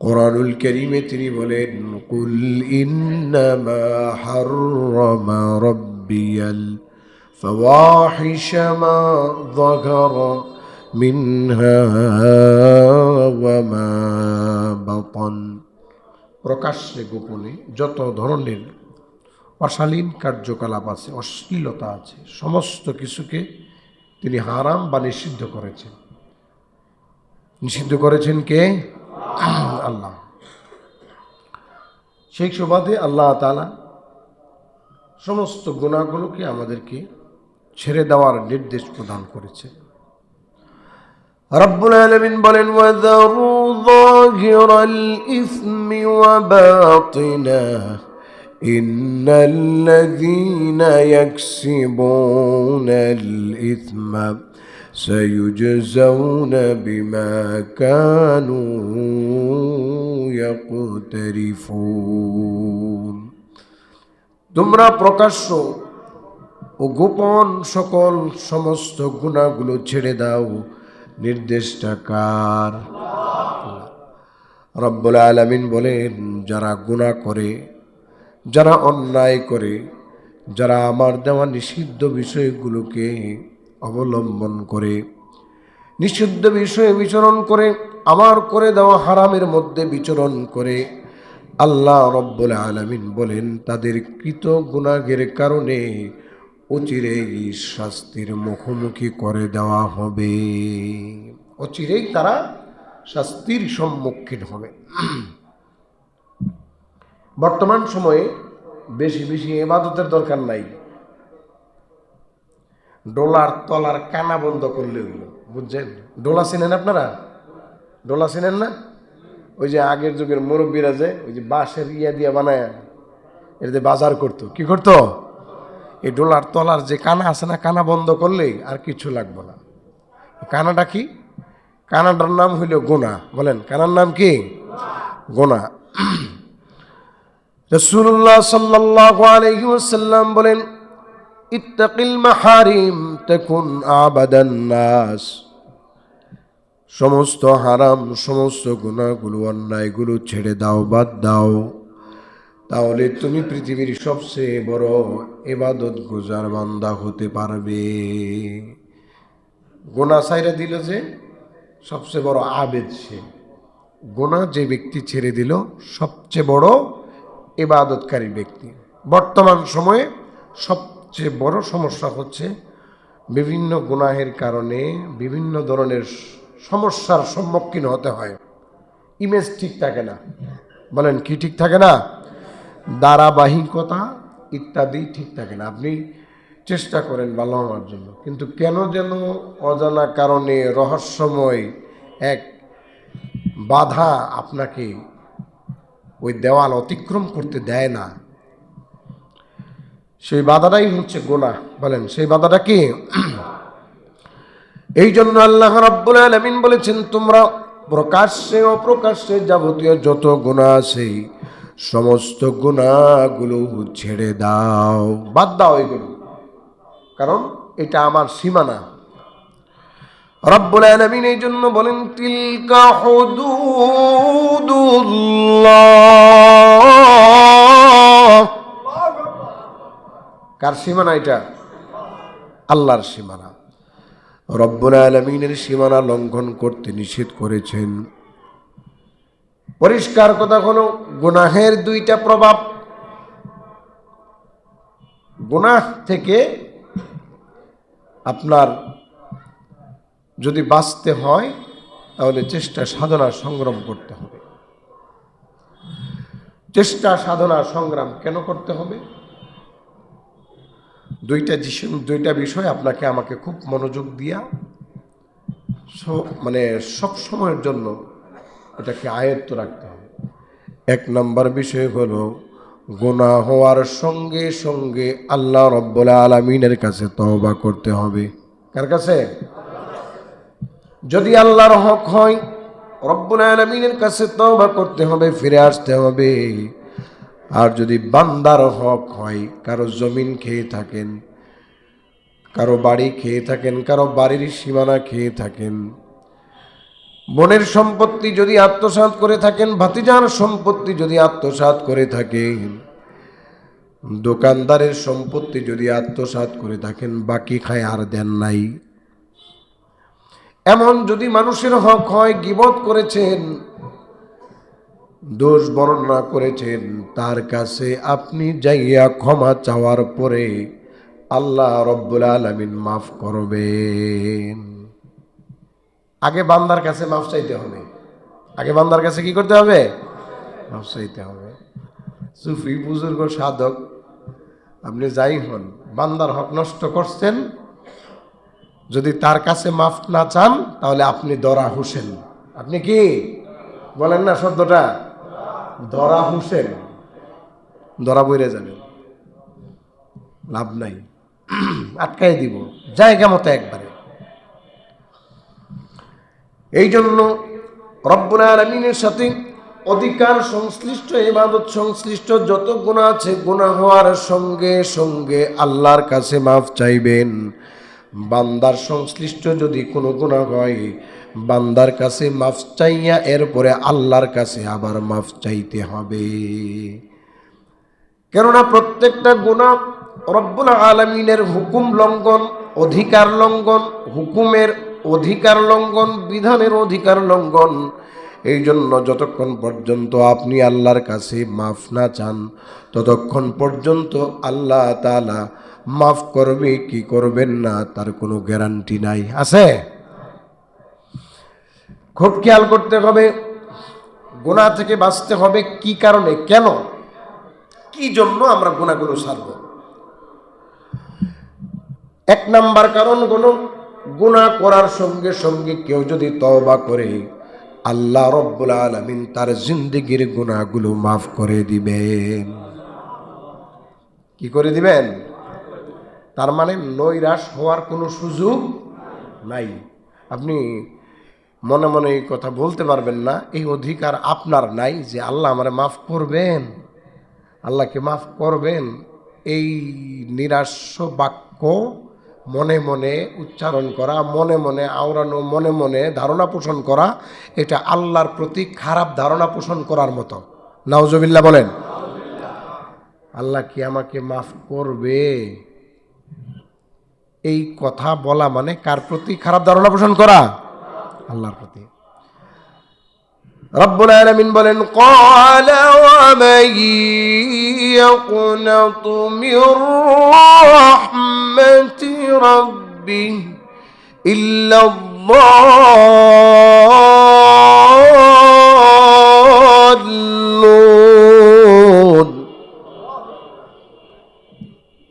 কোরআনুল কারীমে তিনি বলেন, কুল ইন্নামা হাররামা রাব্বিয়াল ফাওয়াহিশা মা যাহারা মিনহা ওয়া মা বাতান। প্রকাশ্যে গোপনে যত ধরনের অশালীন কার্যকলাপ আছে, অশ্লীলতা আছে, সমস্ত কিছুকে তিনি হারাম বা নিষিদ্ধ করেছেন। নিষিদ্ধ করেছেন কে? আল্লাহ। সেই সুবাদে আল্লাহ তাআলা সমস্ত গুনাহগুলোকে আমাদেরকে ছেড়ে দেওয়ার নির্দেশ প্রদান করেছে। রব্বুল আলামিন বলেন, ওয়াযারু যাহিরাল ইসমি ওয়া বাতিনাহু ইন্নাল্লাযীনা ইয়াকসিবুনাল ইসমা সায়ুজজাউনা বিমা কানু ইয়াকতারিফুন। তোমরা প্রকাশ্য ও গোপন সকল সমস্ত গুনাহগুলো ছেড়ে দাও। নির্দেশটা কার? রব্বুল আলামিন বলেন, যারা গুনাহ করে, যারা অন্যায় করে, যারা আমার দেওয়া নিষিদ্ধ বিষয়গুলোকে অবলম্বন করে, নিষিদ্ধ বিষয়ে বিচরণ করে, আমার করে দেওয়া হারামের মধ্যে বিচরণ করে, আল্লাহ রব্বুল আলামিন বলেন তাদের কৃত গুনাহের কারণে অচিরেই শাস্তির মুখোমুখি করে দেওয়া হবে। অচিরেই তারা শাস্তির সম্মুখীন হবে। বর্তমান সময়ে বেশি বেশি ইবাদতের দরকার নাই, ডোলার তলার কানা বন্ধ করলে হইল। বুঝছেন? ডোলা চেনেন আপনারা? ডোলা চেনেন না? ওই যে আগের যুগের মুরব্বীরা যে ওই যে বাঁশের ইয়া দিয়া বানায় এটাতে বাজার করতো। কি করতো? এই ডোলার তলার যে কানা আছে না, কানা বন্ধ করলেই আর কিছু লাগবে না। কানাটা কি? কানাটার নাম হইল গুনাহ। বলেন, কানার নাম কি? গুনাহ। রাসূলুল্লাহ সাল্লাল্লাহু আলাইহি ওয়াসাল্লাম বলেন, ইত্তাকিল মাহারিম তাকুন আবাদান নাস। সমস্ত হারাম, সমস্ত গুনাহগুলো, অন্যায়গুলো ছেড়ে দাও, বাদ দাও, তাহলে তুমি পৃথিবীর সবচেয়ে বড় ইবাদত গুজার বান্দা হতে পারবে। গুনাহ ছাইরা দিল যে সবচেয়ে বড় আবেদ সে। গুনাহ যে ব্যক্তি ছেড়ে দিল সবচেয়ে বড় ইবাদতকারী ব্যক্তি। বর্তমান সময়ে সবচেয়ে বড় সমস্যা হচ্ছে বিভিন্ন গুনাহের কারণে বিভিন্ন ধরনের সমস্যার সম্মুখীন হতে হয়। ইমেজ ঠিক থাকে না। বলেন, কি ঠিক থাকে না? ধারাবাহিকতা ইত্যাদি ঠিক থাকে না। আপনি চেষ্টা করেন ভালো হওয়ার জন্য, কিন্তু কেন যেন অজানা কারণে রহস্যময় এক বাধা আপনাকে ওই দেওয়াল অতিক্রম করতে দেয় না। সেই বাধাটাই হচ্ছে গুনাহ। বলেন, সেই বাধাটা কি? এই জন্য আল্লাহ রাব্বুল আলামিন বলেছেন, তোমরা প্রকাশ্যে অপ্রকাশ্যে যাবতীয় যত গুনাহ আছে সমস্ত গুনাহগুলো ছেড়ে দাও, বাদ দাও এগুলো, কারণ এটা আমার সীমানা। রব্বুল আলামিন এই জন্য বলেন, তিলকা হুদুদুল্লাহ। কার সীমানা এটা? আল্লাহর সীমানা। রব্বুল আলামিনের সীমানা লঙ্ঘন করতে নিষেধ করেছেন। পরিষ্কার কথা হলো, গুনাহের দুইটা প্রভাব। গুনাহ থেকে আপনার যদি বাঁচতে হয় তাহলে চেষ্টা সাধনা সংগ্রাম করতে হবে। চেষ্টা সাধনা সংগ্রাম কেন করতে হবে? দুইটা বিষয় আপনাকে আমাকে খুব মনোযোগ দিয়া মানে সব সময়ের জন্য এটাকে আয়ত্ত রাখতে হবে। এক নম্বর বিষয় হলো, গুনাহ হওয়ার সঙ্গে সঙ্গে আল্লাহ রব্বুল আলামিনের কাছে তওবা করতে হবে। কার কাছে? যদি আল্লাহর হক হয় রব্বুল আলামিনের কাছে তওবা করতে হবে, ফিরে আসতে হবে। আর যদি বান্দার হক হয়, কারো জমিন খেয়ে থাকেন, কারো বাড়ি খেয়ে থাকেন, কারো বাড়ির সীমানা খেয়ে থাকেন, বোনের সম্পত্তি যদি আত্মসাৎ করে থাকেন, ভাতিজার সম্পত্তি যদি আত্মসাৎ করে থাকেন, দোকানদারের সম্পত্তি যদি আত্মসাৎ করে থাকেন, বাকি খায় আর দেন নাই, এমন যদি মানুষের হক হয়, গীবত করেছেন, দোষ বর্ণনা করেছেন, তার কাছে আপনি যাইয়া ক্ষমা চাওয়ার পরে আল্লাহ রব্বুল আলামিন মাফ করবেন। আগে বান্দার কাছে মাফ চাইতে হবে। আগে বান্দার কাছে কি করতে হবে? মাফ চাইতে হবে। সুফি বুজুর্গ সাধক আপনি যাই হন, বান্দার হক নষ্ট করছেন, যদি তার কাছে মাফ না চান তাহলে আপনি দরা হোসেন। আপনি কি বলেন না শব্দটা? দরা হোসেন, দরা বইরে যাবেন, লাভ নাই, আটকাই দিব জায়গা মতো একবারে। এই জন্য রব্বুল আলামিনের সাথে অধিকার সংশ্লিষ্ট, ইবাদত সংশ্লিষ্ট যত গুনাহ আছে, গুনাহ হওয়ার সঙ্গে সঙ্গে আল্লাহর কাছে মাফ চাইবেন। বান্দার সংশ্লিষ্ট যদি কোনো গুনাহ হয়, বান্দার কাছে মাফ চাইয়া এরপরে আল্লাহর কাছে আবার মাফ চাইতে হবে। কেননা প্রত্যেকটা গুনাহ রব্বুল আলামিনের হুকুম লঙ্ঘন, অধিকার লঙ্ঘন, হুকুমের অধিকার লঙ্ঘন, বিধানের অধিকার লঙ্ঘন। এই জন্য যতক্ষণ পর্যন্ত আপনি আল্লাহর কাছে মাফ না চান, ততক্ষণ পর্যন্ত আল্লাহ তাআলা মাফ করবে কি করবেন না তার কোনো গ্যারান্টি নাই। আছে? খুব খেয়াল করতে হবে, গুনাহ থেকে বাঁচতে হবে। কি কারণে, কেন, কি জন্য আমরা গুনাহগুলো ছাড়ব? এক নাম্বার কারণ হলো, গুনাহ করার সঙ্গে সঙ্গে কেউ যদি তওবা করে, আল্লাহ রব্বুল আলামিন তার জিন্দেগির গুনাহগুলো মাফ করে দিবেন। কি করে দিবেন? তার মানে নৈরাশ হওয়ার কোনো সুযোগ নাই। আপনি মনে মনে এই কথা বলতে পারবেন না, এই অধিকার আপনার নাই যে আল্লাহ আমারে মাফ করবেন, আল্লাহকে মাফ করবেন। এই নিরাশ্য বাক্য মনে মনে উচ্চারণ করা, মনে মনে আওড়ানো, মনে মনে ধারণা পোষণ করা, এটা আল্লাহর প্রতি খারাপ ধারণা পোষণ করার মতো। নাউজুবিল্লাহ বলেন। আল্লাহ কি আমাকে মাফ করবে, এই কথা বলা মানে কার প্রতি খারাপ ধারণা পোষণ করা? আল্লাহর প্রতি। রব্বুল আলামিন বলেন, ক্বালা ওয়া মান ইয়াকুনাতু মির রাহমাতি রাব্বিহি ইল্লা আদ-দাল্লুন।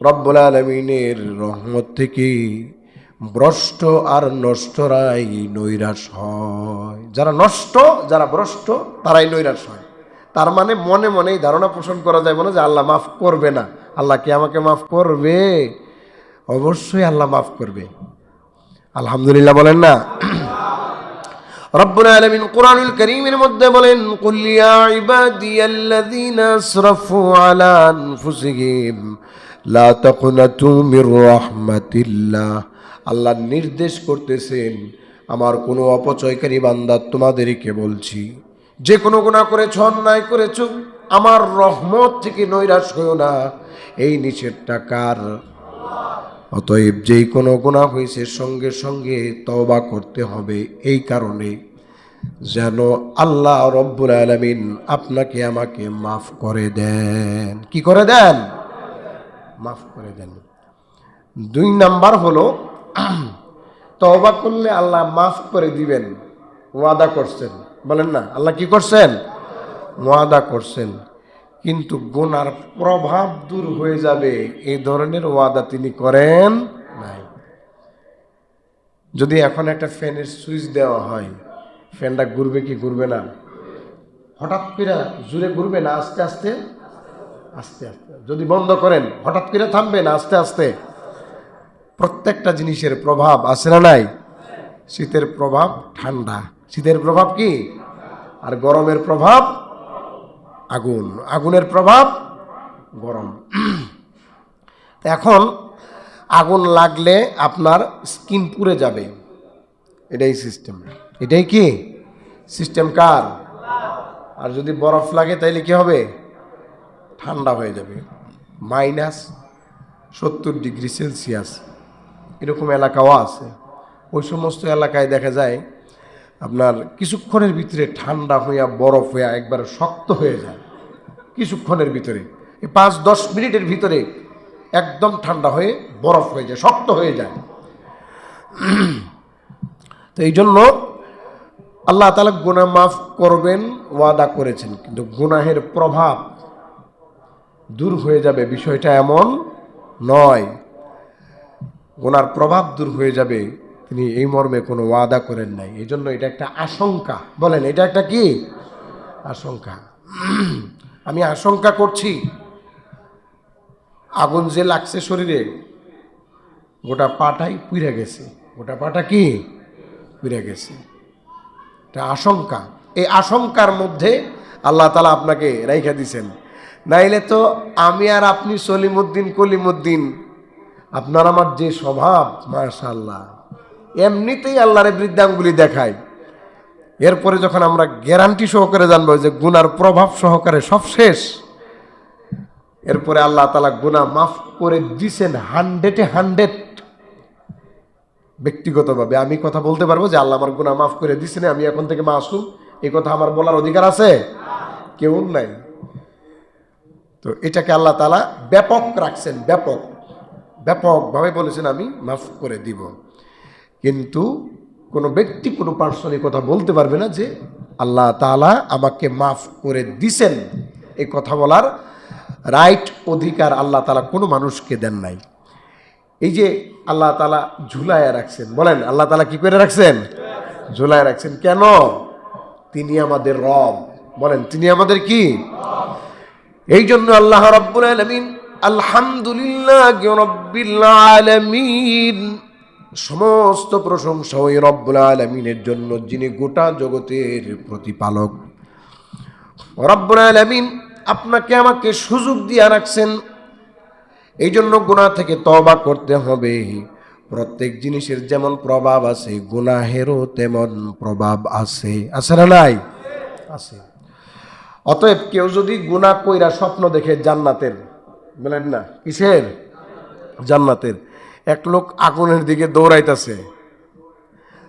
রব্বুল আলামিনের রহমত থেকে ভ্রষ্ট আর নষ্টরাই নৈরাশ হয়। যারা নষ্ট, যারা ভ্রষ্ট, তারাই নৈরাশ হয়। তার মানে মনে মনেই ধারণা পোষণ করা যায় না যে আল্লাহ মাফ করবে না। আল্লাহ কি আমাকে মাফ করবে? অবশ্যই আল্লাহ মাফ করবে। আলহামদুলিল্লাহ বলেন না? রব্বুল আলামিন কুরআনুল কারীমের মধ্যে বলেন, কুল ইয়া ইবাদিয়াল্লাযীনা আসরাফু আলা আনফুসিহিম লা তাকুনাতু মির রাহমাতিল্লাহ। আল্লাহ নির্দেশ করতেছেন, আমার কোনো অপচয়কারী বান্দা তোমাদেরকে বলছি, যে কোনো গুনাহ করেছ, অন্যায় করেছ, আমার রহমত থেকে নৈরাশ হইও না। এই নিষেধটা কার? অতএব যেই কোনো গুনাহ হয়েছে সঙ্গে সঙ্গে তওবা করতে হবে, এই কারণে যেন আল্লাহ রব্বুল আলামিন আপনাকে আমাকে মাফ করে দেন। কি করে দেন? মাফ করে দেন। 2 নাম্বার হলো, তওবা করলে আল্লাহ মাফ করে দিবেন, ওয়াদা করছেন। বলেন না, আল্লাহ কি করছেন? ওয়াদা করছেন। কিন্তু গুনার প্রভাব দূর হয়ে যাবে এই ধরনের ওয়াদা তিনি করেন নাই। যদি এখন একটা ফ্যানের সুইচ দেওয়া হয়, ফ্যানটা ঘুরবে কি ঘুরবে না? হঠাৎ করে জুড়ে ঘুরবে না আস্তে আস্তে? আস্তে আস্তে। যদি বন্ধ করেন হঠাৎ করে থামবে না আস্তে আস্তে? প্রত্যেকটা জিনিসের প্রভাব আছে না নাই? শীতের প্রভাব ঠান্ডা, শীতের প্রভাব কি? আর গরমের প্রভাব আগুন, আগুনের প্রভাব গরম। এখন আগুন লাগলে আপনার স্কিন পুড়ে যাবে, এটাই সিস্টেম। এটাই কি? সিস্টেম কার? আর যদি বরফ লাগে তাইলে কি হবে? ঠান্ডা হয়ে যাবে। -70°C এরকম এলাকাও আছে। ওই সমস্ত এলাকায় দেখা যায় আপনার কিছুক্ষণের ভিতরে ঠান্ডা হইয়া বরফ হইয়া একবারে শক্ত হয়ে যায়। কিছুক্ষণের ভিতরে, এই 5-10 মিনিটের ভিতরে একদম ঠান্ডা হয়ে বরফ হয়ে যায়, শক্ত হয়ে যায়। তো এই জন্য আল্লাহ তাআলা গুনাহ মাফ করবেন ওয়াদা করেছেন, কিন্তু গুনাহের প্রভাব দূর হয়ে যাবে বিষয়টা এমন নয়। গুনার প্রভাব দূর হয়ে যাবে তিনি এই মর্মে কোনো ওয়াদা করেন নাই। এই জন্য এটা একটা আশঙ্কা। বলেন, এটা একটা কি আশঙ্কা? আমি আশঙ্কা করছি আগুন যে লাগছে শরীরে, গোটা পাটাই পুড়ে গেছে। গোটা পাটা কি পুড়ে গেছে, এটা আশঙ্কা। এই আশঙ্কার মধ্যে আল্লাহ তাআলা আপনাকে রাইখা দিছেন। নাইলে তো আমি আর আপনি সলিমুদ্দিন কলিমুদ্দিন, আপনার আমার যে স্বভাব, মাশাআল্লাহ, এমনিতেই আল্লাহরে বৃদ্ধাঙ্গুলি দেখায়। এরপরে যখন আমরা গ্যারান্টি সহকারে জানবো যে গুনার প্রভাব সহকারে সব শেষ, এরপরে আল্লাহ তাআলা গুনাহ মাফ করে দিছেন 100-এ 100। ব্যক্তিগতভাবে আমি কথা বলতে পারবো যে আল্লাহ আমার গুনাহ মাফ করে দিছেন, আমি এখন থেকে মাসুম, এই কথা আমার বলার অধিকার আছে? কেউ নাই। তো এটাকে আল্লাহ তাআলা ব্যাপক রাখছেন, ব্যাপকভাবে বলেছেন আমি মাফ করে দিব। কিন্তু কোনো ব্যক্তি কোনো পার্সনই কথা বলতে পারবে না যে আল্লাহ তাআলা আমাকে মাফ করে দিছেন। এই কথা বলার রাইট, অধিকার আল্লাহ তাআলা কোনো মানুষকে দেন নাই। এই যে আল্লাহ তাআলা ঝুলায় রাখছেন, বলেন আল্লাহ তাআলা কি করে রাখছেন? ঝুলায় রাখছেন। কেন? তিনি আমাদের রব। বলেন, তিনি আমাদের কি? এই জন্য আল্লাহ রাব্বুল আলামিন, আলহামদুলিল্লাহি রাব্বিল আলামিন, সমস্ত প্রশংসা ওই রব্বুল আলামিনের জন্য যিনি গোটা জগতের প্রতিপালক। রব্বুল আলামিন আপনাকে আমাকে সুযোগ দিয়ে রাখছেন। এই জন্য গুনাহ থেকে তওবা করতে হবে। প্রত্যেক জিনিসের যেমন প্রভাব আছে, গুনাহেরও তেমন প্রভাব আছে। আছে না নাই? আছে। অতএব কেউ যদি গুনাহ কইরা স্বপ্ন দেখে জান্নাতের, বলেন না কিসের? জান্নাতের। এক লোক আগুনের দিকে দৌড়াইতেছে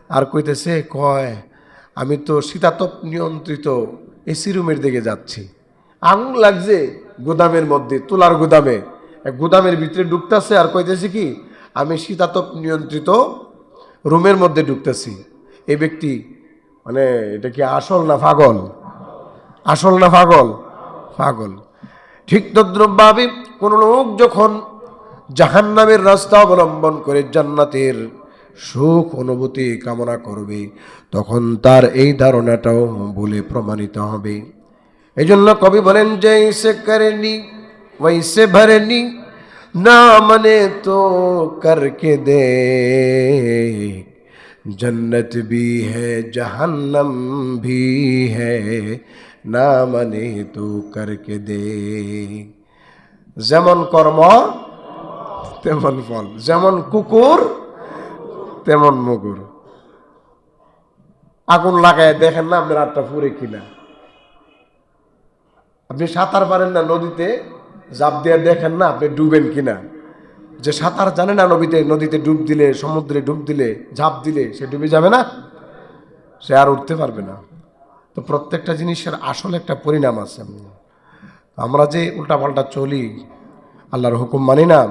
আর কইতেছে, কয় আমি তো শীতাতপ নিয়ন্ত্রিত এসি রুমের দিকে যাচ্ছি। আগুন লাগছে গুদামের মধ্যে, তুলার গুদামে, গুদামের ভিতরে ঢুকতেছে আর কইতেছে কি, আমি শীতাতপ নিয়ন্ত্রিত রুমের মধ্যে ঢুকতেছি। এই ব্যক্তি মানে এটা কি আসল না পাগল? আসল না পাগল? পাগল। ঠিক তদ্রুপভাবে কোন লোক যখন জাহান্নামের রাস্তা অবলম্বন করে জান্নাতের সুখ অনুভূতি কামনা করবে, তখন তার এই ধারণাটাও ভুলে প্রমাণিত হবে। এই জন্য কবি বলেন, জৈসে করেনি वैसे भरनी ना मने तो करके दे, जन्नत भी है जहन्नम भी है, ना मने तो करके दे। যেমন কর্ম তেমন ফল, যেমন কুকুর তেমন মুগুর। আগুন লাগায় দেখেন না আপনার হাতটা পুড়ে কিনা? আপনি সাঁতার পারেন না, নদীতে জাপ দিয়ে দেখেন না আপনি ডুবেন কিনা? যে সাঁতার জানে না, নদীতে ডুব দিলে, সমুদ্রে ডুব দিলে, ঝাঁপ দিলে সে ডুবে যাবে না, সে আর উঠতে পারবে না। তো প্রত্যেকটা জিনিসের আসলে একটা পরিণাম আছে। আমরা যে উল্টাপাল্টা চলি, আল্লাহর হুকুম মানি না,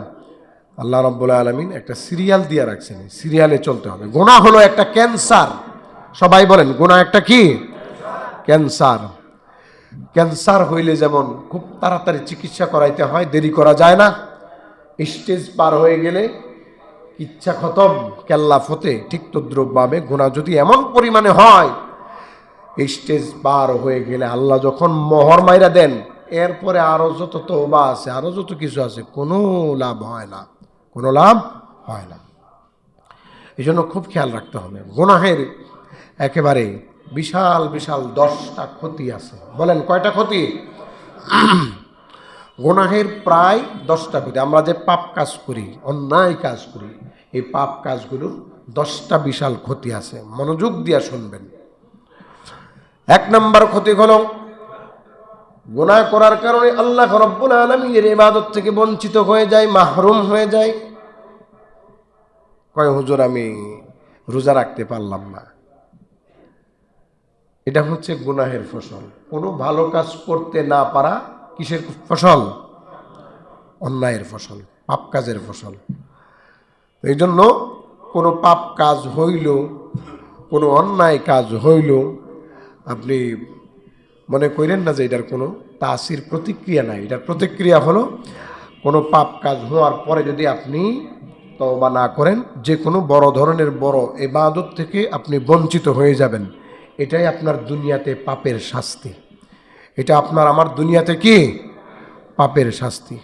আল্লাহ রাব্বুল আলামিন একটা সিরিয়াল দিয়ে রাখছেন, সিরিয়ালে চলতে হবে। গুনাহ হলো একটা ক্যান্সার। সবাই বলেন, গুনাহ একটা কি? ক্যান্সার। ক্যান্সার হইলে যেমন খুব তাড়াতাড়ি চিকিৎসা করাইতে হয়, দেরি করা যায় না। স্টেজ পার হয়ে গেলে ইচ্ছা খতম, কেল্লা ফতে। ঠিক তদ্রুপভাবে গুনাহ যদি এমন পরিমাণে হয়, স্টেজ পার হয়ে গেলে আল্লাহ যখন মোহর মাইরা দেন, এরপরে আরো যত তওবা আছে, আরো যত কিছু আছে, কোনো লাভ হয় না, কোনো লাভ হয় না। এই জন্য খুব খেয়াল রাখতে হবে। গুনাহের একেবারে বিশাল বিশাল 10টা ক্ষতি আছে। বলেন কয়টা ক্ষতি? গুনাহের প্রায় 10টা ক্ষতি। আমরা যে পাপ কাজ করি, অন্যায় কাজ করি, এই পাপ কাজগুলোর 10টা বিশাল ক্ষতি আছে। মনোযোগ দিয়ে শুনবেন। এক নাম্বার ক্ষতি হলো গুনাহ করার কারণে আল্লাহ রাব্বুল আলামিনের ইবাদত থেকে বঞ্চিত হয়ে যায়, মাহরুম হয়ে যায়। কয় হুজুর আমি রোজা রাখতে পারলাম না, এটা হচ্ছে গুনাহের ফসল। কোনো ভালো কাজ করতে না পারা কিসের ফসল? অন্যায়ের ফসল, পাপ কাজের ফসল। এই জন্য কোনো পাপ কাজ হইল, কোনো অন্যায় কাজ হইল, আপনি মনে করেন না যে এটার কোনো তাসির প্রতিক্রিয়া নাই। এটার প্রতিক্রিয়া হলো কোনো পাপ কাজ হওয়ার পরে যদি আপনি তওবা না করেন, যে কোনো বড় ধরনের বড় ইবাদত থেকে আপনি বঞ্চিত হয়ে যাবেন। এটাই আপনার দুনিয়াতে পাপের শাস্তি। এটা আপনার আমার দুনিয়াতে কি পাপের শাস্তি।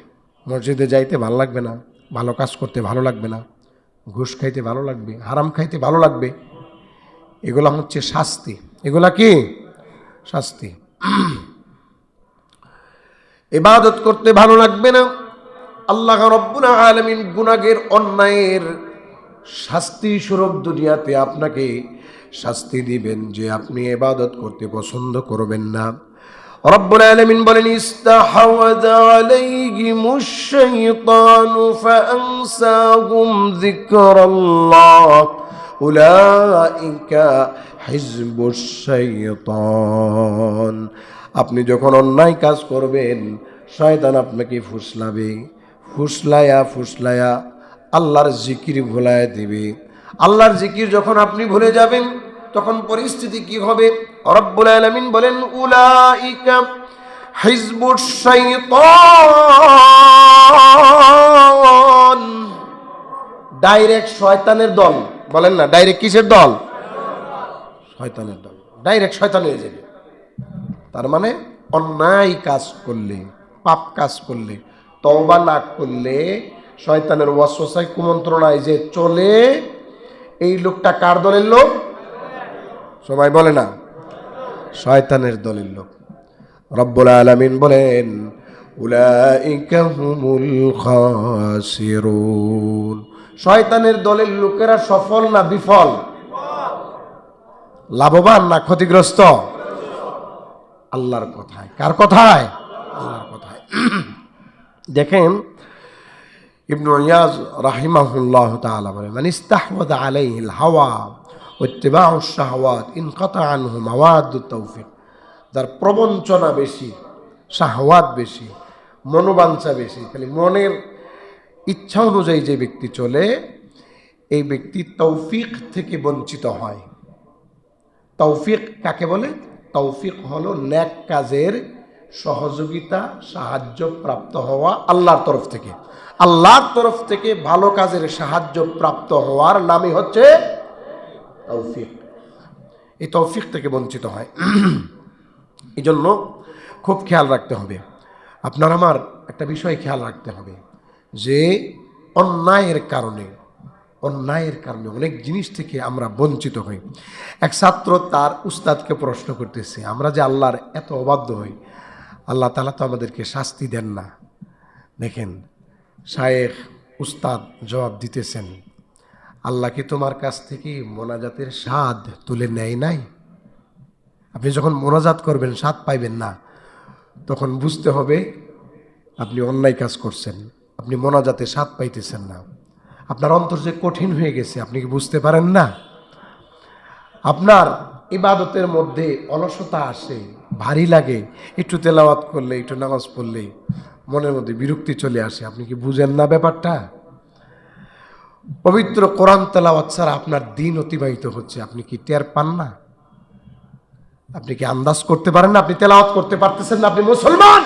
মসজিদে যাইতে ভালো লাগবে না, ভালো কাজ করতে ভালো লাগবে না, ঘুষ খাইতে ভালো লাগবে, হারাম খাইতে ভালো লাগবে। এগুলা হচ্ছে শাস্তি। এগুলা কি শাস্তি। ইবাদত করতে ভালো লাগবে না। আল্লাহ রাব্বুল আলামিন গুনাহের অন্যায়ের শাস্তি স্বরূপ দুনিয়াতে আপনাকে শাস্তি দিবেন যে আপনি ইবাদত করতে পছন্দ করবেন না। রব্বুল আলামিন বলেন ইস্তাহওয়াযা আলাইহিমুশ শাইতানু ফাআনসাহুম যিকরাল্লাহ উলাইকা হিজবুশ শাইতান। আপনি যখন অন্যায় কাজ করবেন, শয়তান আপনাকে ফুসলাবে, ফুসলায়া আল্লাহর জিকির ভুলায় দিবে। আল্লাহর জিকির যখন আপনি ভুলে যাবেন, তখন পরিস্থিতি কি হবে? রব্বুল আলামিন বলেন উলাইকা হিজবুশ শাইতান, ডাইরেক্ট শয়তানের দল। বলেন না, ডাইরেক্ট কিসের দল? শয়তানের দল। ডাইরেক্ট শয়তান হয়ে যাবে। তার মানে অন্যায় কাজ করলে, পাপ কাজ করলে, তওবা না করলে শয়তানের ওয়াসওয়াসায় কুমন্ত্রণায় যে চলে, এই লোকটা কার দলের লোক? সবাই বলে না, শয়তানের দলের লোক। রব্বুল আলামিন বলেন উলাইকা হুমুল খাসিরুন। শয়তানের দলের লোকেরা সফল না বিফল? লাভবান না ক্ষতিগ্রস্ত? আল্লাহর কথায়। কার কথায়? আল্লাহর কথায়। দেখেন ইবনু ইয়াজ রাহিমাহুল্লাহ তাআলা বলেন মান ইস্তাহওয়াযা আলাইহিল হাওয়া ওয়াত্তিবাউশ শাহওয়াত ইনকাতা আনহু মাওয়াদুত তাওফিক। যার প্রবঞ্চনা বেশি, শাহওয়াত বেশি, মনোবাঞ্ছা বেশি, খালি মনের ইচ্ছা অনুযায়ী যে ব্যক্তি চলে, এই ব্যক্তি তৌফিক থেকে বঞ্চিত হয়। তৌফিক কাকে বলে? তৌফিক হলো নেক কাজের সহযোগিতা, সাহায্য প্রাপ্ত হওয়া আল্লাহর তরফ থেকে। আল্লাহর তরফ থেকে ভালো কাজের সাহায্য প্রাপ্ত হওয়ার নামই হচ্ছে তৌফিক। এই তৌফিক থেকে বঞ্চিত হয়। এই জন্য খুব খেয়াল রাখতে হবে। আপনার আমার একটা বিষয় খেয়াল রাখতে হবে যে অন্যায়ের কারণে অনেক জিনিস থেকে আমরা বঞ্চিত হই। এক ছাত্র তার উস্তাদকে প্রশ্ন করতেছে, আমরা যে আল্লাহর এত অবাধ্য হই, আল্লাহ তাআলা তো আমাদেরকে শাস্তি দেন না। দেখেন শায়েখ উস্তাদ জবাব দিতেছেন, আল্লাহ কি তোমার কাছ থেকে মোনাজাতের স্বাদ তুলে নেয় নাই? আপনি যখন মোনাজাত করবেন স্বাদ পাইবেন না, তখন বুঝতে হবে আপনি অন্যায় কাজ করছেন, আপনি মোনাজাতে স্বাদ পাইতেছেন না। আপনার অন্তর যে কঠিন হয়ে গেছে, আপনি কি বুঝতে পারেন না? আপনার ইবাদতের মধ্যে অলসতা আসে, ভারী লাগে, একটু তেলাওয়াত করলে, একটু নামাজ পড়লে মনের মধ্যে বিরক্তি চলে আসে। আপনি কি বুঝেন না ব্যাপারটা? পবিত্র কোরআন তেলাওয়াত ছাড়া আপনার দিন অতিবাহিত হচ্ছে, আপনি কি টের পান না? আপনি কি আন্দাজ করতে পারেন না? আপনি তেলাওয়াত করতে পারতেছেন না, আপনি মুসলমান।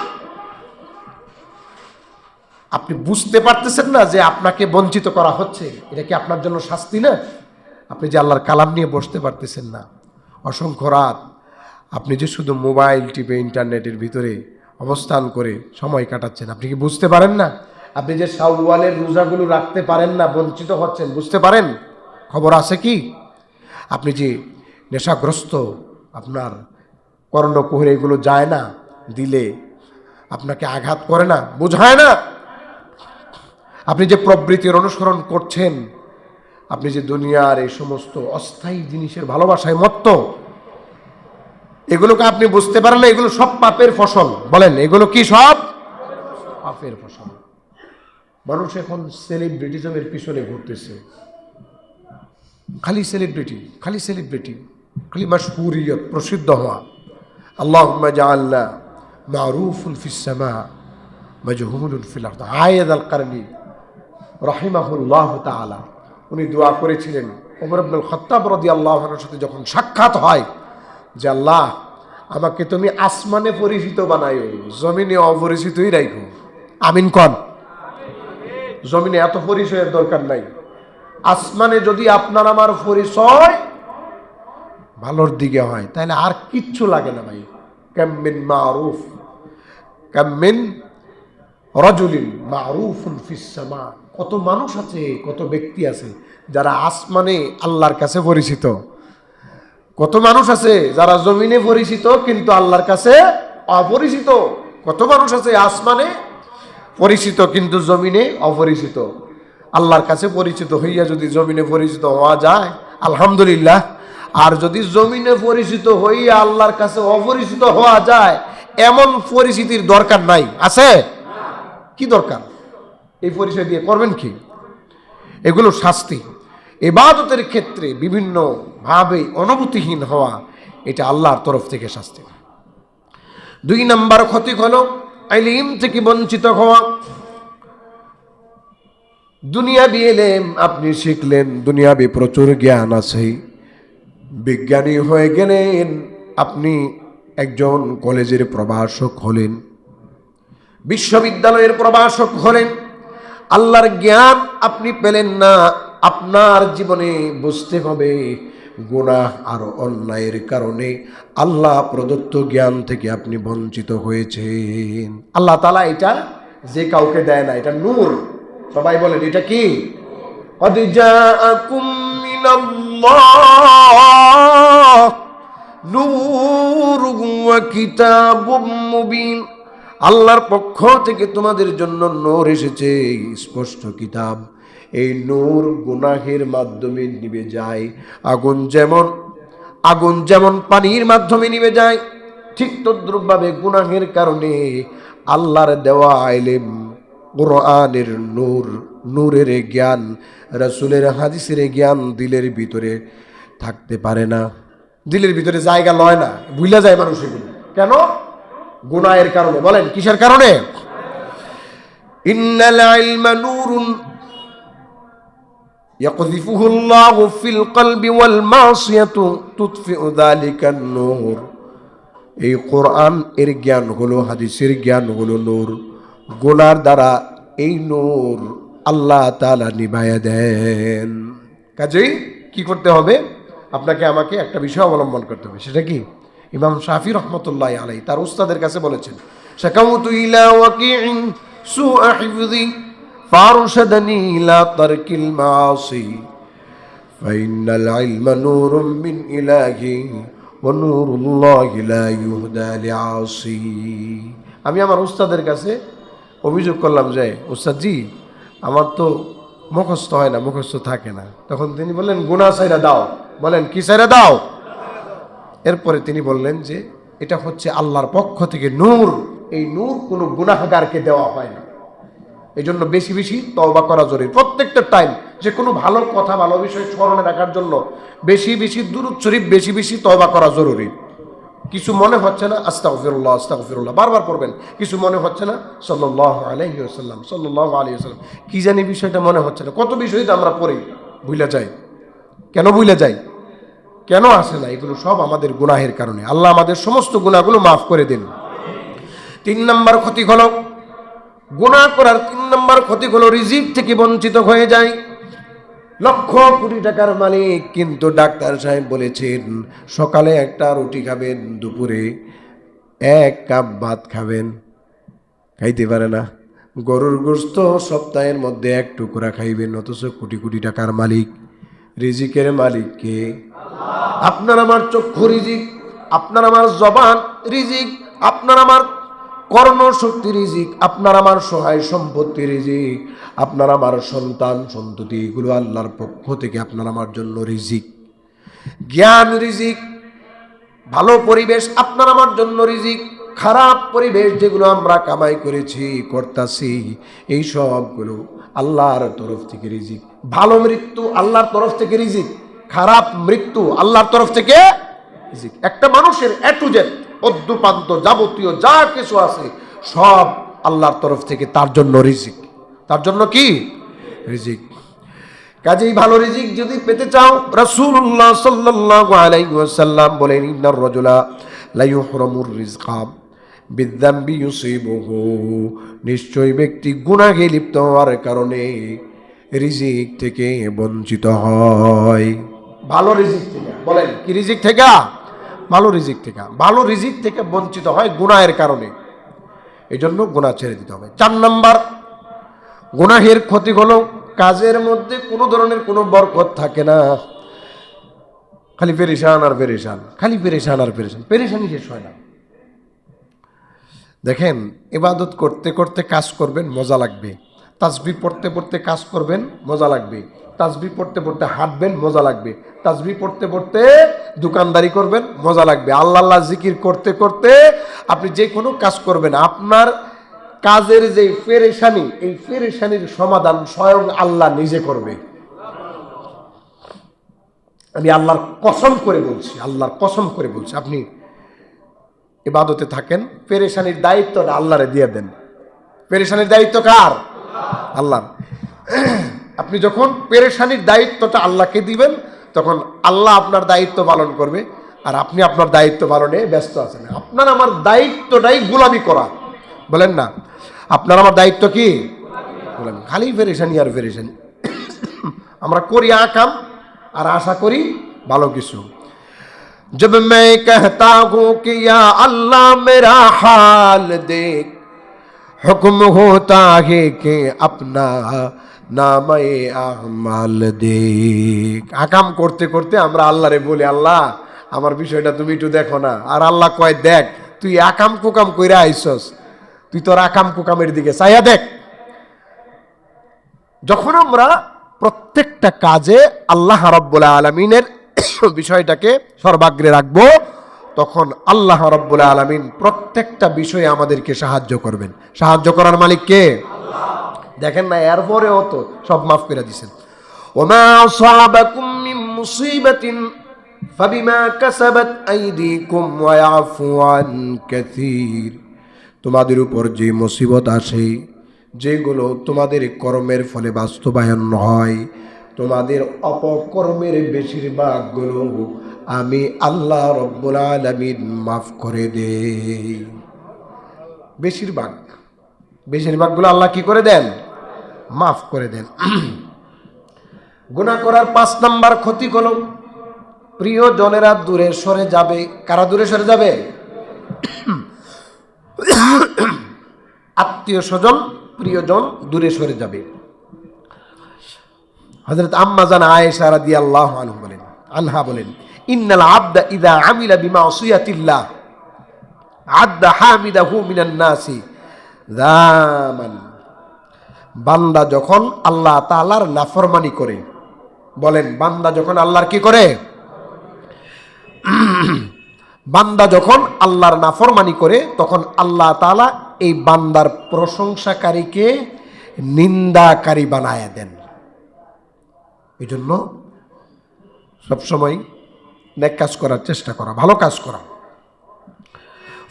আপনি বুঝতে পারতেছেন না যে আপনাকে বঞ্চিত করা হচ্ছে? এটা কি আপনার জন্য শাস্তি না? আপনি যে আল্লাহর কালাম নিয়ে বসতে পারতেছেন না, অসংখ্য রাত আপনি যে শুধু মোবাইল টিপে ইন্টারনেটের ভিতরে অবস্থান করে সময় কাটাচ্ছেন, আপনি কি বুঝতে পারেন না? আপনি যে শাওয়ালের রোজাগুলো রাখতে পারেন না, বঞ্চিত হচ্ছেন, বুঝতে পারেন? খবর আছে কি? আপনি যে নেশাগ্রস্ত, আপনার কর্ণকুহরে এগুলো যায় না, দিলে আপনাকে আঘাত করে না, বোঝায় না? আপনি যে প্রবৃত্তির অনুসরণ করছেন, আপনি যে দুনিয়ার এই সমস্ত অস্থায়ী জিনিসের ভালোবাসায় মত্ত, এগুলোকে আপনি বুঝতে পারেন না, এগুলো সব পাপের ফসল। বলেন এগুলো কি? সব পাপের ফসল। মানুষ এখন সেলিব্রিটিজমের পিছনে ঘুরতেছে, খালি সেলিব্রিটি, খালি সেলিব্রিটি, খালি মাশহুরিয়ত, প্রসিদ্ধ হওয়া। আল্লাহুম্মা জাআলনা মারুফুন ফিস সামা মাজহুলুন ফিল আরদ। আয়েদ আল কারনি রাহিমাহুল্লাহু তাআলা উনি দোয়া করেছিলেন ওমর ইবনুল খাত্তাব রাদিয়াল্লাহু আনহুর সাথে যখন সাক্ষাৎ হয় যে আল্লাহ আমাকে তুমি আসমানে পরিচিত বানাইও, জমিনে অপরিচিতই রাখো। আমিন কন। জমিনে এত পরিচয়ের দরকার নাই, আসমানে যদি আপনার আমার পরিচয় ভালোর দিকে হয় তাহলে আর কিচ্ছু লাগে না ভাই। কামিন মারুফ, কামিন রাজুলিন মারুফুন ফিস সামা। কত মানুষ আছে, কত ব্যক্তি আছে যারা আসমানে আল্লাহর কাছে পরিচিত, কত মানুষ আছে যারা জমিনে পরিচিত কিন্তু আল্লাহর কাছে অপরিচিত। কত মানুষ আছে আসমানে পরিচিত কিন্তু জমিনে অপরিচিত। আল্লাহর কাছে পরিচিত হইয়া যদি জমিনে পরিচিত হওয়া যায় আলহামদুলিল্লাহ, আর যদি জমিনে পরিচিত হইয়া আল্লাহর কাছে অপরিচিত হওয়া যায়, এমন পরিচিতির দরকার নাই। আছে? কি দরকার? এই পরিচয় দিয়ে করবেন কি? এগুলো শাস্তি। ইবাদতের ক্ষেত্রে বিভিন্ন ভাবে অনুভূতিহীন হওয়া, এটা আল্লাহর তরফ থেকে শাস্তি। 2 নম্বর ক্ষতি হলো ইলম থেকে বঞ্চিত হওয়া। দুনিয়াবি ইলম আপনি শিখলেন, দুনিয়াবি প্রচুর জ্ঞান আছে, বিজ্ঞানী হয়ে গেলেন, আপনি একজন কলেজের প্রভাষক হলেন, বিশ্ববিদ্যালয়ের প্রভাষক হলেন, আল্লাহর জ্ঞান আপনি পেলেন না। আপনার জীবনে বুঝতে হবে গুনাহ আর অন্যায়ের কারণে আল্লাহ প্রদত্ত জ্ঞান থেকে আপনি বঞ্চিত হয়েছেন। আল্লাহ তাআলা এটা যে কাউকে দেয় না, এটা নূর। সবাই বলেন এটা কি? কদ জাআকুম মিনাল্লাহ নূরুন ওয়া কিতাবুম মুবিন। আল্লাহর পক্ষ থেকে তোমাদের জন্য নূর এসেছে, স্পষ্ট কিতাব। এই নূর গুনাহের মাধ্যমে নিভে যায়। আগুন যেমন পানির মাধ্যমে নিভে যায়, ঠিক তদ্রূপভাবে গুনাহের কারণে আল্লাহর দেওয়া ইলম, কোরআনের নূর, নূরের জ্ঞান, রাসূলের হাদিসের জ্ঞান দিলের ভিতরে থাকতে পারে না, দিলের ভিতরে জায়গা লয় না, ভুলে যায় মানুষ এগুলো। কেন? গুনাহের কারণে। বলেন কিসের কারণে? ইন্নাল ইলমা নূরুন ইয়াকযিফুহু আল্লাহু ফিল কলবি ওয়াল মাসিয়াতু তুতফিউ যালিকান নূর। এই কোরআন এর জ্ঞান হলো, হাদিসের জ্ঞান হলো নূর। গুনার দ্বারা এই নূর আল্লাহ তাআলা নিভাইয়া দেন। কাজেই কি করতে হবে? আপনাকে আমাকে একটা বিষয় অবলম্বন করতে হবে। সেটা কি? ইমাম শাফি রহমতুল্লাহি আলাইহি তার উস্তাদের কাছে বলেছেন, শাকাউতু ইলা ওয়াকিইন সুআ হিফযি ফারশাদানি ইলা তারকিল মাআসি ফাইনাল ইলমা নূরুম মিন ইলাহি ওয়া নূরুল্লাহি লা ইউহদা লিআসি। আমি আমার উস্তাদের কাছে অভিযোগ করলাম যে উস্তাদ জি, আমার তো মুখস্থ হয় না, মুখস্থ থাকে না। তখন তিনি বললেন গুনাহ ছাইরা দাও। বলেন কি ছাইরা দাও? এরপরে তিনি বললেন যে এটা হচ্ছে আল্লাহর পক্ষ থেকে নূর, এই নূর কোনো গুনাহগারকে দেওয়া হয় না। এই জন্য বেশি বেশি তওবা করা জরুরি। প্রত্যেকটা টাইম যে কোনো ভালো কথা, ভালো বিষয় স্মরণে রাখার জন্য বেশি বেশি দুরূদ শরীফ, বেশি বেশি তওবা করা জরুরি। কিছু মনে হচ্ছে না, আস্তাগফিরুল্লাহ আস্তাগফিরুল্লাহ বারবার করবেন। কিছু মনে হচ্ছে না, সাল্লাল্লাহু আলাইহি ওয়াসাল্লাম সাল্লাল্লাহু আলাইহি ওয়াসাল্লাম। কি জানি বিষয়টা মনে হচ্ছে না। কত বিষয় তো আমরা পড়ি, ভুলে যাই। কেন ভুলে যাই? কেন আসে না? এগুলো সব আমাদের গুনাহের কারণে। আল্লাহ আমাদের সমস্ত গুনাহগুলো মাফ করে দিন। 3 নম্বর ক্ষতি হলো, গুনাহ করার 3 নম্বর ক্ষতি হলো রিজিক থেকে বঞ্চিত হয়ে যায়। লক্ষ কোটি টাকার মালিক, কিন্তু ডাক্তার সাহেব বলেছেন সকালে একটা রুটি খাবেন, দুপুরে 1 কাপ ভাত খাবেন, খাইতে পারে না। গরুর গোশত সপ্তাহের মধ্যে 1 টুকরা খাইবেন, অথচ কোটি কোটি টাকার মালিক। রিজিকের মালিক কে? আপনার আমার চক্ষু রিজিক, আপনার আমার জবান রিজিক, আপনার আমার কর্ণশক্তি রিজিক, আপনার আমার সহায় সম্পত্তি রিজিক, আপনার আমার সন্তান সন্ততি, এগুলো আল্লাহর পক্ষ থেকে আপনার আমার জন্য রিজিক। জ্ঞান রিজিক, ভালো পরিবেশ আপনার আমার জন্য রিজিক, খারাপ পরিবেশ যেগুলো আমরা কামাই করেছি করতাছি এই সবগুলো আল্লাহর তরফ থেকে রিজিক। ভালো মৃত্যু আল্লাহর তরফ থেকে রিজিক, খারাপ মৃত্যু আল্লাহর তরফ থেকে রিজিক। একটা মানুষের এ টু জেড অদ্যুপান্ত যাবতীয় যা কিছু আছে সব আল্লাহর তরফ থেকে তার জন্য রিজিক। তার জন্য কি রিজিক। কাজেই ভালো রিজিক যদি পেতে চাও, রাসূলুল্লাহ সাল্লাল্লাহু আলাইহি ওয়াসাল্লাম বলেন, ইন্নার রাজুলা লা ইউহরামুর রিজকা বিযামবি ইউসিবুহু, নিশ্চয় ব্যক্তি গুনাহে লিপ্ত হওয়ার কারণে রিজিক থেকে বঞ্চিত হয়। ভালো রিজিক থেকে, বলেন কি রিজিক থেকে? ভালো রিজিক থেকে। ভালো রিজিক থেকে বঞ্চিত হয় গুনাহের কারণে, এই জন্য গুনাহ ছেড়ে দিতে হবে। 4 নাম্বার, গুনাহের ক্ষতি হলো কাজের মধ্যে কোনো ধরনের কোনো বরকত থাকে না, খালি পেরেশান আর পেরেশান, খালি পেরেশান আর পেরেশান, পেরেশানি শেষ হয় না। দেখেন, ইবাদত করতে করতে কাজ করবেন মজা লাগবে, তাসবিহ পড়তে পড়তে কাজ করবেন মজা লাগবে, তাসবিহ পড়তে পড়তে হাঁটবেন মজা লাগবে, তাসবিহ পড়তে পড়তে দোকানদারি করবেন মজা লাগবে, আল্লাহ আল্লাহ জিকির করতে করতে আপনি যে কোনো কাজ করবেন, আপনার কাজের যে পেরেশানি, এই পেরেশানির সমাধান স্বয়ং আল্লাহ নিজে করবে। আমি আল্লাহর কসম করে বলছি, আল্লাহর কসম করে বলছি, আপনি ইবাদতে থাকেন, পেরেশানির দায়িত্বটা আল্লাহরে দিয়ে দেন। পেরেশানির দায়িত্ব কার? আল্লাহর। আপনি যখন পেরেশানির দায়িত্বটা আল্লাহকে দিবেন, তখন আল্লাহ আপনার দায়িত্ব পালন করবে, আর আপনি আপনার দায়িত্ব পালনে ব্যস্ত আছেন। আপনার আমার দায়িত্বটাই গোলামি করা, বলেন না? আপনার আমার দায়িত্ব কি? গোলামি। খালি পেরেশানি আর পেরেশানি। আমরা করি আকাম আর আশা করি ভালো কিছু। जब मैं कहता हूँ कि या अल्लाह मेरा हाल देख, हुक्म होता है कि अपना नामे आमाल देख। আকাম করতে করতে আমরা আল্লাহরে বলি, আল্লাহ আমার বিষয়টা তুমি একটু দেখো না। আর আল্লাহ কয়, দেখ তুই আকাম কুকাম কইরা আইছস, তুই তোর আকাম কুকামের দিকে চাইয়া দেখ। যখন আমরা প্রত্যেকটা কাজে আল্লাহ রাব্বুল আলামিনের বিষয়টাকে সর্বাগ্রে রাখবো, তখন আল্লাহ রাব্বুল আলামিন প্রত্যেকটা বিষয়ে আমাদেরকে সাহায্য করবেন। সাহায্য করার মালিক কে? আল্লাহ। দেখেন না, এরপরেও তো সব মাফ করে দিয়েছেন। ওমা আসাবাকুম মিন মুসিবাতিন ফাবিমা কাসাবাত আইদিকুম ওয়া ইয়াফু আন কাসীর। তোমাদের উপর যে মুসিবত আসে, যেগুলো তোমাদের কর্মের ফলে বাস্তবায়ন হয়, তোমাদের অপকর্মের বেশিরভাগগুলো আমি আল্লাহ রব্বুল আলামিন মাফ করে দেই। বেশিরভাগগুলো আল্লাহ কি করে দেন? মাফ করে দেন। গুনাহ করার 5 নাম্বার ক্ষতি হলো, প্রিয় জনেরা দূরে সরে যাবে। কারা দূরে সরে যাবে? আত্মীয় স্বজন, প্রিয়জন দূরে সরে যাবে। হযরত আম্মা জান আয়েশা রাদিয়াল্লাহু আনহা বলেন, ইন্নাল আবদা ইযা আমিলা বিমাসিয়াতিল্লাহ আদ্দা হামিদাহু মিনান নাসি যামান। বান্দা যখন আল্লাহ তাআলার নাফরমানি করে, বলেন বান্দা যখন আল্লাহর কি করে? বান্দা যখন আল্লাহর নাফরমানি করে, তখন আল্লাহ তাআলা এই বান্দার প্রশংসাকারীকে নিন্দাকারী বানায়া দেন। এই জন্য সবসময় নেক কাজ করার চেষ্টা করা, ভালো কাজ করা।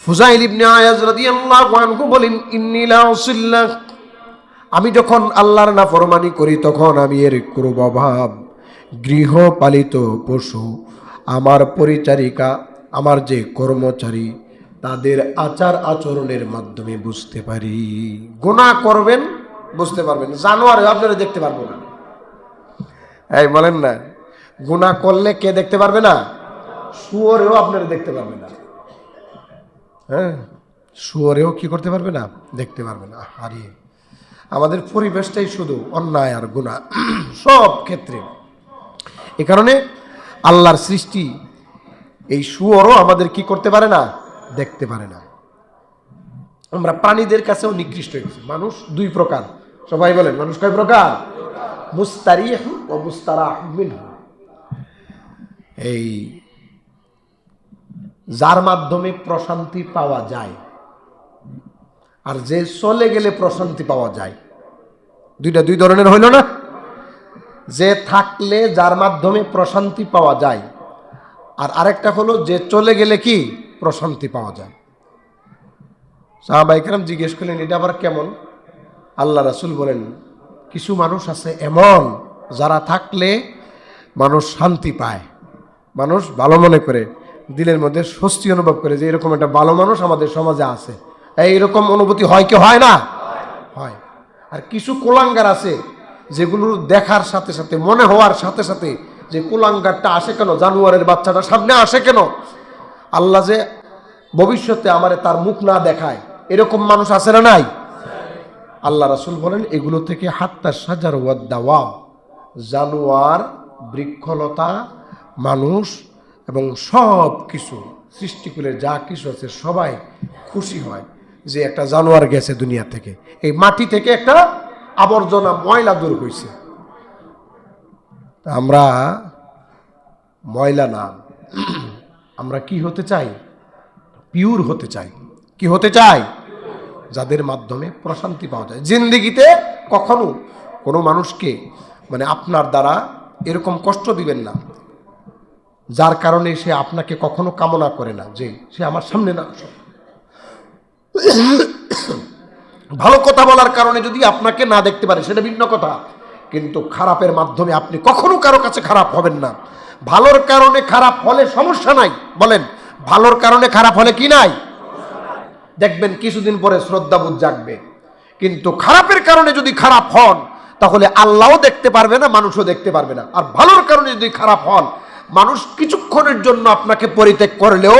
ফুজাইল ইবনে আয়াজ রাদিয়াল্লাহু আনহু বলেন, ইন্নী লা উসিল্লাহ, আমি যখন আল্লাহর নাফরমানি করি তখন আমি এর ক্রোধ অভাব, গৃহপালিত পশু, আমার পরিচারিকা, আমার যে কর্মচারী, তাদের আচার আচরণের মাধ্যমে বুঝতে পারি। গুনাহ করবেন বুঝতে পারবেন, জানোয়ার আপনারা দেখতে পারবো না। এই বলেন না, গুনাহ করলে কে দেখতে পারবে না? শুয়োরেও আপনারা দেখতে পারবে না। হ্যাঁ, শুয়োরেও কি করতে পারবে না? দেখতে পারবে না। হারিয়ে আমাদের পরিবেশটাই শুধু অন্যায় আর গুনাহ সব ক্ষেত্রে। এ কারণে আল্লাহর সৃষ্টি এই শুয়োরও আমাদের কি করতে পারে না? দেখতে পারে না। আমরা প্রাণীদের কাছেও নিকৃষ্ট হয়ে গেছি। মানুষ 2 প্রকার, সবাই বলেন মানুষ কয় প্রকার? মুস্তারিহ ও মুস্তারাহ মিনহু। এই যার মাধ্যমে প্রশান্তি পাওয়া যায় আর যে চলে গেলে প্রশান্তি পাওয়া যায়, দুই ধরনের হইল না? যে থাকলে যার মাধ্যমে প্রশান্তি পাওয়া যায়, আর আরেকটা হলো যে চলে গেলে কি প্রশান্তি পাওয়া যায়। সাহাবায়ে কেরাম জিজ্ঞেস করলেন এটা আবার কেমন? আল্লাহ রাসূল বলেন, কিছু মানুষ আছে এমন যারা থাকলে মানুষ শান্তি পায়, মানুষ ভালো মনে করে, দিলের মধ্যে স্বস্তি অনুভব করে যে এরকম একটা ভালো মানুষ আমাদের সমাজে আছে। এইরকম অনুভূতি হয় কি হয় না? হয়। আর কিছু কুলাঙ্গার আছে যেগুলো দেখার সাথে সাথে মনে হওয়ার সাথে সাথে যে কুলাঙ্গারটা আসে কেন, জানোয়ারের বাচ্চাটা সামনে আসে কেন, আল্লাহ যে ভবিষ্যতে আমারে তার মুখ না দেখায়, এরকম মানুষ আছে না নাই? আল্লাহ রাসূল বলেন এগুলো থেকে হাত্তা শাজার ওয়াদ দাওয়াব, জানোয়ার, বৃক্ষলতা, মানুষ এবং সব কিছু সৃষ্টিকুলের যা কিছু আছে সবাই খুশি হয় যে একটা জানোয়ার গেছে দুনিয়া থেকে, এই মাটি থেকে একটা আবর্জনা ময়লা দূর হয়েছে। আমরা ময়লা না, আমরা কি হতে চাই? পিওর হতে চাই। কি হতে চাই? যাদের মাধ্যমে প্রশান্তি পাওয়া যায়। জিন্দেগিতে কখনো কোনো মানুষকে মানে আপনার দ্বারা এরকম কষ্ট দিবেন না যার কারণে সে আপনাকে কখনো কামনা করে না যে সে আমার সামনে না আসে। ভালো কথা বলার কারণে যদি আপনাকে না দেখতে পারে সেটা ভিন্ন কথা, কিন্তু খারাপের মাধ্যমে আপনি কখনো কারো কাছে খারাপ হবেন না। ভালোর কারণে খারাপ হলে সমস্যা নাই, বলেন ভালোর কারণে খারাপ হলে কি নাই? দেখবেন কিছুদিন পরে শ্রদ্ধাবোধ জাগবে। কিন্তু খারাপের কারণে যদি খারাপ হন তাহলে আল্লাহও দেখতে পারবে না, মানুষও দেখতে পারবে না। আর ভালোর কারণে যদি খারাপ হন, মানুষ কিছুক্ষণের জন্য আপনাকে পরিত্যাগ করলেও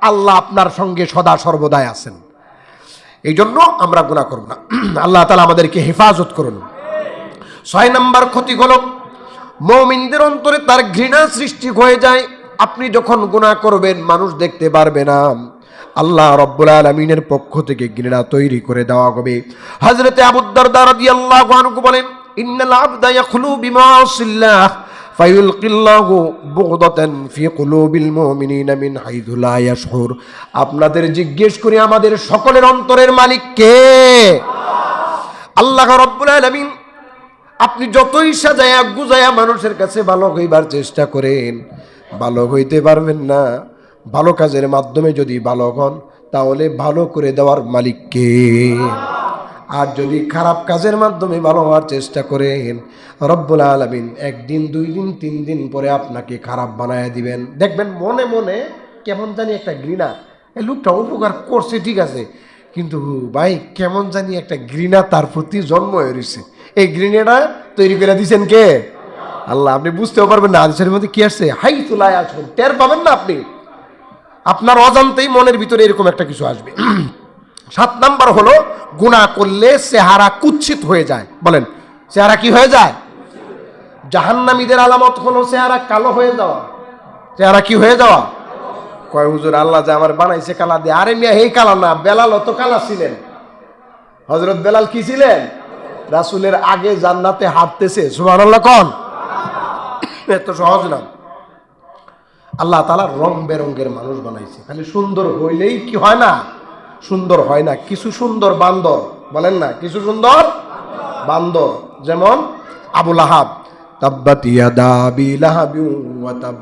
আল্লাহ আপনার সঙ্গে সদা সর্বদাই আছেন। এই জন্য আমরা গুনাহ করব না। আল্লাহ তাআলা আমাদেরকে হেফাজত করুন। 6 নম্বর ক্ষতি হলো মুমিনদের অন্তরে তার ঘৃণা সৃষ্টি হয়ে যায়। আপনি যখন গুনাহ করবেন মানুষ দেখতে পারবে না, আল্লাহ রাব্বুল আলামিনের পক্ষ থেকে ঘৃণা তৈরি করে দেওয়া হবে। হযরত আবু দারদা রাদিয়াল্লাহু আনহু বলেন, ইন্নাল আবদা ইয়াখলু বিমাআসিল্লাহ ফায়ুলকিল্লাহু বুগদাতান ফি কুলুবিল মুমিনিনা মিন হাইথু লা ইয়াশউর। আপনাদের জিজ্ঞেস করি আমাদের সকলের অন্তরের মালিক কে? আল্লাহ রাব্বুল আলামিন। আপনি যতই সাজায়া গুজায়া মানুষের কাছে ভালো হইবার চেষ্টা করেন, ভালো হইতে পারবেন না। ভালো কাজের মাধ্যমে যদি ভালো হন তাহলে ভালো করে দেওয়ার মালিক কে? আর যদি খারাপ কাজের মাধ্যমে ভালো হওয়ার চেষ্টা করেন, রব্বুল আলামিন 1 দিন 2 দিন 3 দিন পরে আপনাকে খারাপ বানায় দিবেন। দেখবেন মনে মনে কেমন জানি একটা ঘৃণা, এই লোকটা উপকার করছে ঠিক আছে, কিন্তু ভাই কেমন জানি একটা ঘৃণা তার প্রতি জন্ম হয়েছে। এই ঘৃণাটা তৈরি করে দিয়েছেন কে? আল্লাহ। আপনি বুঝতেও পারবেন না হাদিসের মধ্যে কি আসছে, হাইথু লা ইয়াশউর, টের পাবেন না আপনি, আপনার অজান্তেই মনের ভিতরে এরকম একটা কিছু আসবে। 7 নাম্বার হলো গুনাহ করলে চেহারা কুৎসিত হয়ে যায়। বলেন চেহারা কি হয়ে যায়? জাহান্নামীদের আলামত হলো চেহারা কালো হয়ে যাওয়া। চেহারা কি হয়ে যাওয়া? কয় হুজুর আল্লাহ যে আমার বানাইছে কালা দিয়ে। আরে মিয়া এই কালা না, বেলাল তো কালা ছিলেন। হযরত বেলাল কি ছিলেন? রাসূলের আগে জান্নাতে হাঁটতেছে। সুবহানাল্লাহ কোন? এত সহজ না। আল্লাহ তাআলা রং বেরঙের মানুষ বানাইছে। খালি সুন্দর হইলেই কি হয় না? সুন্দর হয় না। কিছু সুন্দর বান্দর, বলেন না কিছু সুন্দর বান্দর, যেমন আবু লাহাব, তাব্বাত ইয়াদা আবি লাহাবিন ওয়া তাব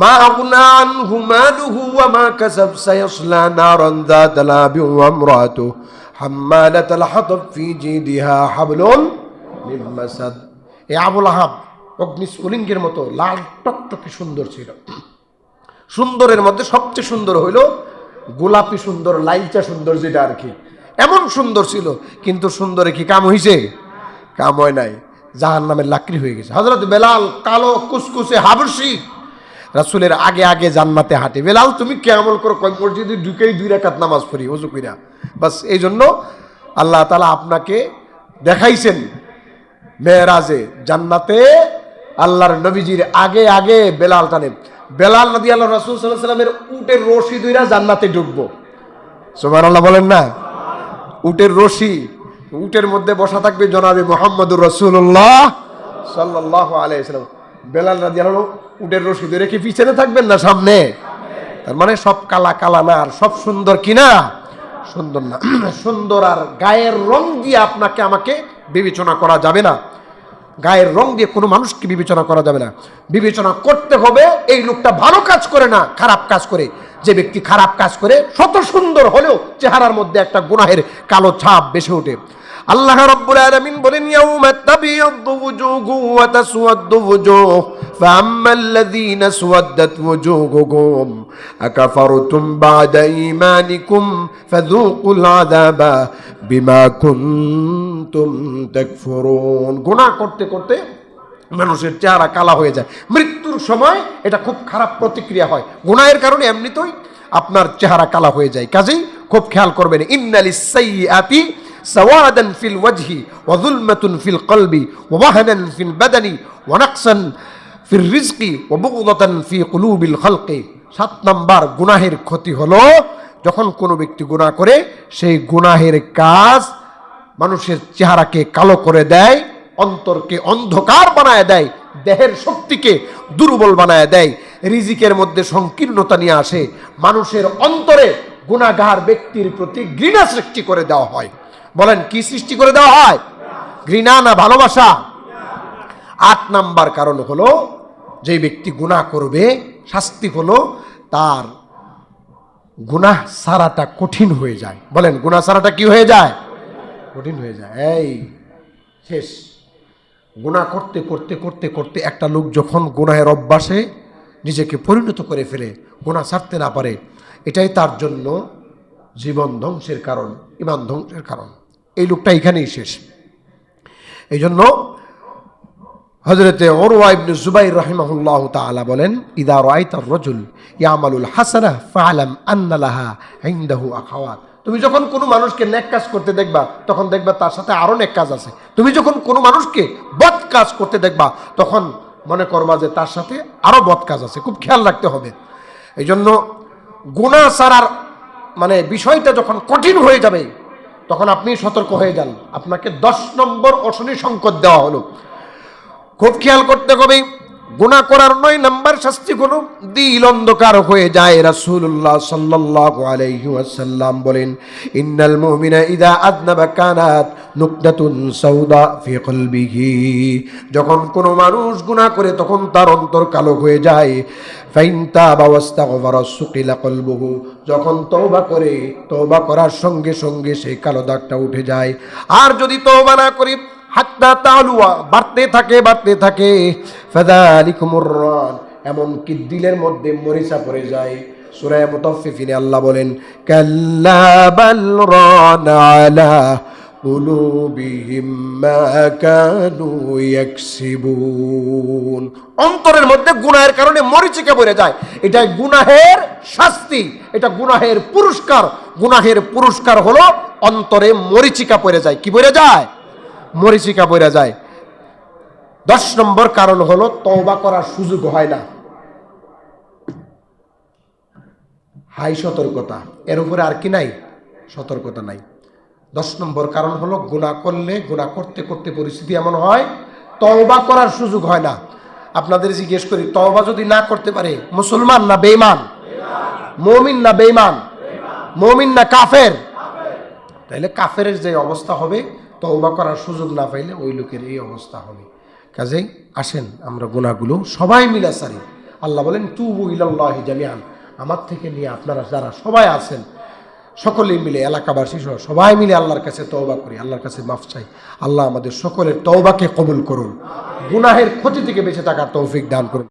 মা আগনা আনহু মালুহু ওয়া মা কাসাব সায়াসলা নারান যাতা লাহাবিন ওয়া ইমরাতুহু হাম্মালাতাল হাতাব ফি জিদিহা হাবলুন মিন মাসাদ। এই আবু লাহাব অগ্নিস্ফুলিঙ্গের মতো লাল টকটকে সুন্দর ছিল। সুন্দরের মধ্যে সবচেয়ে সুন্দর হইল গোলাপি সুন্দর, লাইচা সুন্দর, যেটা আর কি এমন সুন্দর ছিল। কিন্তু সুন্দরে কি কাম হইছে? কাম হয় নাই, জাহান্নামের লাকড়ি হয়ে গেছে। হযরত বেলাল কালো কুসকুসে হাবশী, রাসূলের আগে আগে জান্নাতে হাঁটে। বেলাল তুমি কি আমল করো? কয় মসজিদে ঢুকেই 2 রাকাত নামাজ পড়ি ওযু কইরা, বাস। এই জন্য আল্লাহ তাআলা আপনাকে দেখাইছেন মেরাজে জান্নাতে আল্লাহর নবীজির আগে আগে বেলাল টানে। বেলাল রাদিয়াল্লাহু রাসূল সাল্লাল্লাহু আলাইহি ওয়াসাল্লামের উটের রশি ধইরা জান্নাতে ঢুকবো। সুবহানাল্লাহ বলেন না? উটের রশি, উটের মধ্যে বসা থাকবে জনাবে মুহাম্মদুর রাসূলুল্লাহ সাল্লাল্লাহু আলাইহি ওয়াসাল্লাম। বেলাল রাদিয়াল্লাহু উটের রশি ধরে কি পিছনে থাকবেন না সামনে? তার মানে সব কালা কালা না, আর সব সুন্দর কিনা সুন্দর না। সুন্দর আর গায়ের রং দিয়ে আপনাকে আমাকে বিবেচনা করা যাবে না, গায়ের রং দিয়ে কোনো মানুষকে বিবেচনা করা যাবে না। বিবেচনা করতে হবে এই লোকটা ভালো কাজ করে না খারাপ কাজ করে। যে ব্যক্তি খারাপ কাজ করে শত সুন্দর হলেও চেহারার মধ্যে একটা গুনাহের কালো ছাপ বেশি ওঠে। আল্লাহ রাব্বুল আলামিন বলেন, ইয়াউমা তাবিয়াদ্দু ওয়ুজুহু ওয়া তাসওয়াদ্দু ওয়ুজুহ ফাআম্মাল্লাযীনা সুওয়াদ্দাত ওয়ুজুহুহুম আকাফারতুম বা'দা ঈমানিকুম ফাযূকুল আযাবা বিমা কুনতুম তাকফুরুন। গুনাহ করতে করতে মানুষের চেহারা কালা হয়ে যায়। মৃত্যুর সময় এটা খুব খারাপ প্রতিক্রিয়া হয়। গুনাহের কারণে এমনিতেই আপনার চেহারা কালা হয়ে যায়। কাজেই খুব খেয়াল করবেন, ইন্নালিস সাইয়্যাতি সাওয়াদান ফিল ওয়াজহি ওয়া যুলমাতুন ফিল কলবি ওয়া ওয়াহনান ফিল বাদানি ওয়া নাকসান ফির রিজকি ওয়া বুগদাতান ফি কুলুবিল খালকি। 7 নাম্বার গুনাহের ক্ষতি হলো যখন কোনো ব্যক্তি গুনাহ করে, সেই গুনাহের কাজ মানুষের চেহারাকে কালো করে দেয়, অন্তরকে অন্ধকার বানায় দেয়, দেহের শক্তিকে দুর্বল বানায় দেয়, রিজিকের মধ্যে সংকীর্ণতা নিয়ে আসে, মানুষের অন্তরে গুনাহগার ব্যক্তির প্রতি ঘৃণা সৃষ্টি করে দেওয়া হয়। বলেন কি সৃষ্টি করে দেওয়া হয়? ঘৃণা না ভালোবাসা? 8 নাম্বার কারণ হলো, যে ব্যক্তি গুনাহ করবে শাস্তি হলো তার গুনাহ সারাটা কঠিন হয়ে যায়। বলেন গুনাহ সারাটা কি হয়ে যায়? কঠিন হয়ে যায়। এই শেষ। গুনাহ করতে করতে করতে করতে একটা লোক যখন গুনাহের অভ্যাসে নিজেকে পরিণত করে ফেলে, গুনাহ ছাড়তে না পারে, এটাই তার জন্য জীবন ধ্বংসের কারণ, ঈমান ধ্বংসের কারণ। এই লোকটা এখানেই শেষ। এই জন্য হযরতে উরওয়া ইবনে যুবাইর রাহিমাহুল্লাহু তাআলা বলেন, ইযা রাআইতার রাজুল ইয়ামালুল হাসানাহ ফাআলাম আন্না লাহা ইনদাহু আখাওয়াত। তুমি যখন কোনো মানুষকে নেক কাজ করতে দেখবা, তখন দেখবা তার সাথে আরো নেক কাজ আছে। তুমি যখন কোনো মানুষকে বদ কাজ করতে দেখবা, তখন মনে করবা যে তার সাথে আরো বদ কাজ আছে। খুব খেয়াল রাখতে হবে। এই জন্য গুনাহ ছাড়ার মানে বিষয়টা যখন কঠিন হয়ে যাবে, তখন আপনি সতর্ক হয়ে যান। আপনাকে 10 নম্বর অশনি সংকেত দেওয়া হলো। খুব খেয়াল করতে হবে। গুনাহ করার 9 নাম্বার শাস্তি হলো দিল অন্ধকার হয়ে যায়। রাসূলুল্লাহ সাল্লাল্লাহু আলাইহি ওয়াসাল্লাম বলেন, ইন্নাল মুমিনা ইযা আযনাবা কানাত নুকতাতুন সাউদা ফি কলবিহি। যখন কোনো মানুষ গুনাহ করে তখন তার অন্তর কালো হয়ে যায়। ফাইন তাবা ওয়াস্তাগফারা সুকিলা কলবুহু। যখন তওবা করে, তওবা করার সঙ্গে সঙ্গে সেই কালো দাগটা উঠে যায়। আর যদি তওবা না করি, হাত্তা তালুয়া, বাড়তে থাকে বাড়তে থাকে, ফাযালিকুমুর রান, এমন কি দিলের মধ্যে মরিচা পড়ে যায়। সূরা মুতাফফিফিনে আল্লাহ বলেন, কাল্লা বাল রানা আলা কুলুবিহিম মা কানু ইয়াকসিবুন। অন্তরের মধ্যে গুনাহের কারণে মরিচিকা পড়ে যায়। এটা গুনাহের শাস্তি, এটা গুনাহের পুরস্কার। গুনাহের পুরস্কার হলো অন্তরে মরিচিকা পড়ে যায়। কি পড়ে যায়? মরিচিকা পড়ে যায়। 10 নম্বর কারণ হলো তওবা করার সুযোগ হয় না। হাই সতর্কতা, এর উপরে আর কি নাই? সতর্কতা নাই। 10 নম্বর কারণ হলো গুনাহ করলে, গুনাহ করতে করতে পরিস্থিতি এমন হয় তওবা করার সুযোগ হয় না। আপনাদের জিজ্ঞেস করি, তওবা যদি না করতে পারে, মুসলমান না বেঈমান? মুমিন না বেঈমান? মুমিন না কাফের? তাহলে কাফেরের যে অবস্থা হবে, তওবা করার সুযোগ না পাইলে ওই লোকের এই অবস্থা হবে। কাজেই আসেন আমরা গুনাহগুলো সবাই মিলে সারি। আল্লাহ বলেন, তুবু ইলাল্লাহি জামিআন। আমার থেকে নিয়ে আপনারা যারা সবাই আছেন, সকলেই মিলে, এলাকাবাসী সহ সবাই মিলে আল্লাহর কাছে তওবা করি, আল্লাহর কাছে মাফ চাই। আল্লাহ আমাদের সকলের তওবাকে কবুল করুন, গুনাহের ক্ষতি থেকে বেঁচে থাকার তৌফিক দান করুন।